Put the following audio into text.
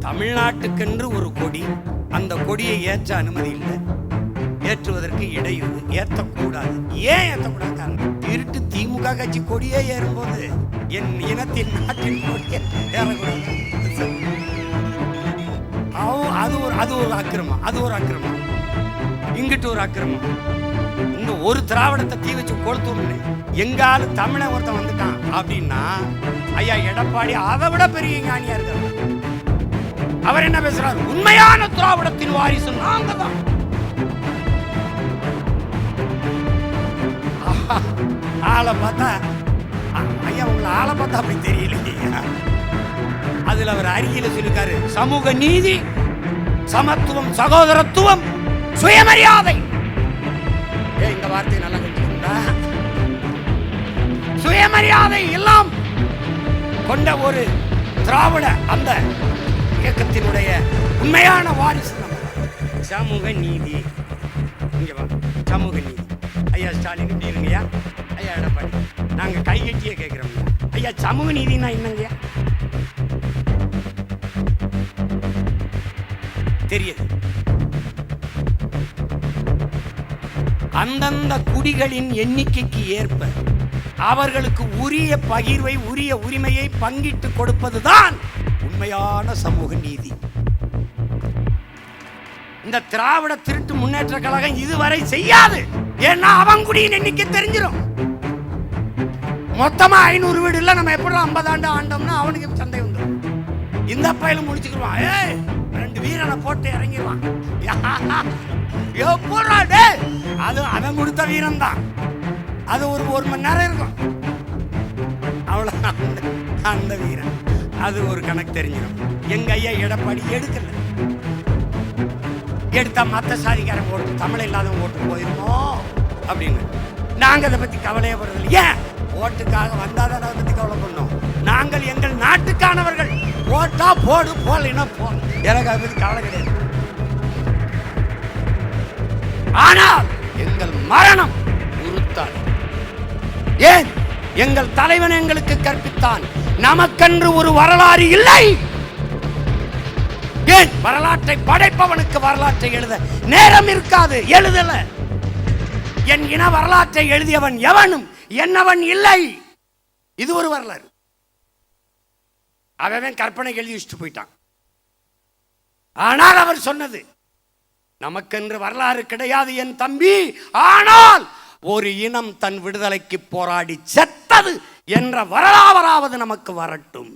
தமிழ்நாட்டுக்கென்று ஒரு கொடி, அந்த கொடியை ஏற்ற அனுமதி இல்லை, ஏற்றுவதற்கு இடையூறு, ஏற்றக்கூடாது. ஏன் ஏற்றக்கூடாது? இருட்டு திமுக கட்சி கொடியே ஏறும்போது என் இனத்தின் நாட்டின் கொடியை ஏறக்கூடாது. அது ஒரு அக்கிரமம், அது ஒரு அக்கிரமம், இங்கிட்டு ஒரு அக்கிரமம். இந்த ஒரு திராவிடத்தை தீ வச்சு கொளுத்தோம்னு எங்காலு தமிழன் ஒருத்தன் வந்துட்டான் அப்படின்னா ஐயா எடப்பாடி அதை விட பெரிய ஞானியா இருக்காரு. அவர் என்ன பேசுறாரு? உண்மையான திராவிடத்தின் வாரிசு நாங்க தான். ஆளை பார்த்தா ஐயா உங்களை ஆளை பார்த்தா அப்படி தெரியல. அதுல அவர் அறிக்கையில சொல்லிருக்காரு, சமூக நீதி, சமத்துவம், சகோதரத்துவம், சுயமரியாதை. இந்த வார்த்தை நல்லா கேட்டீங்களா? சுயமரியாதை எல்லாம் கொண்ட ஒரு திராவிட அந்த இயக்கத்தினுடைய உண்மையான வாரிசு சமூக நீதி. இங்க வா, சமூக நீதி. ஐயா ஸ்டாலின் இப்படி இருங்கய்யா, ஐயா எடப்பாடி நாங்க கைகட்டியே கேட்கிறோம். ஐயா சமூக நீதினா என்னங்கய்யா தெரியுது? அந்தந்த குடிகளின் எண்ணிக்கைக்கு ஏற்ப அவர்களுக்கு உரிய பகிர்வை, உரிய உரிமையை பங்கிட்டு கொடுப்பதுதான் உண்மையான சமூக நீதி. இந்த திராவிட திருட்டு முன்னேற்ற கழகம் இதுவரை செய்யாது. ஏன்னா அவன் குடியின் எண்ணிக்கை தெரிஞ்சிடும். மொத்தமா 500 வீடு இல்ல, நம்ம எப்படி 50 ஆண்டு ஆண்டோம்னா அவனுக்கு சந்தை வந்துடும். இந்த பயிலும் முடிச்சுக்குவான். 2 வீரனை போட்டு இறங்கிடுவான். அது அவன் கொடுத்த வீரம் தான். அது ஒரு மணி நேரம் இருக்கும், அவ்வளவுதான். அந்த வீரன் அது ஒரு கணக்கு தெரிஞ்சிடும். எங்க ஐயா எடப்பாடி எடுக்கல, எடுத்தா மத்த சாதிக்காரன் ஓட்டு, தமிழ் இல்லாதவங்க ஓட்டு போயிருந்தோம் அப்படின்னு நாங்க அதை பத்தி கவலையப்படுறது. ஏன்? ஓட்டுக்காக வந்தாதான் அதை பத்தி கவலை பண்ணோம். நாங்கள் எங்கள் நாட்டுக்கானவர்கள். ஓட்டா போடு, போடலைன்னா போ, எனக்கு அதை பத்தி கவலை கிடையாது. ஆனால் எங்கள் மரணம் உறுத்தாது. ஏன்? எங்கள் தலைவன் எங்களுக்கு கற்பித்தான், நமக்கென்று ஒரு வரலாறு இல்லை. ஏன்? வரலாற்றை படைப்பவனுக்கு வரலாற்றை எழுத நேரம் இருக்காது, எழுதல. என் இன வரலாற்றை எழுதியவன் எவனும் என்னவன் இல்லை. இது ஒரு வரலாறு. அவன் கற்பனை எழுதி வச்சுட்டு போயிட்டான். ஆனால் அவர் சொன்னது, நமக்கென்று வரலாறு கிடையாது என் தம்பி, ஆனால் ஒரு இனம் தன் விடுதலைக்கு போராடி செத்தது என்ற வரலாறாவது நமக்கு வரட்டும்.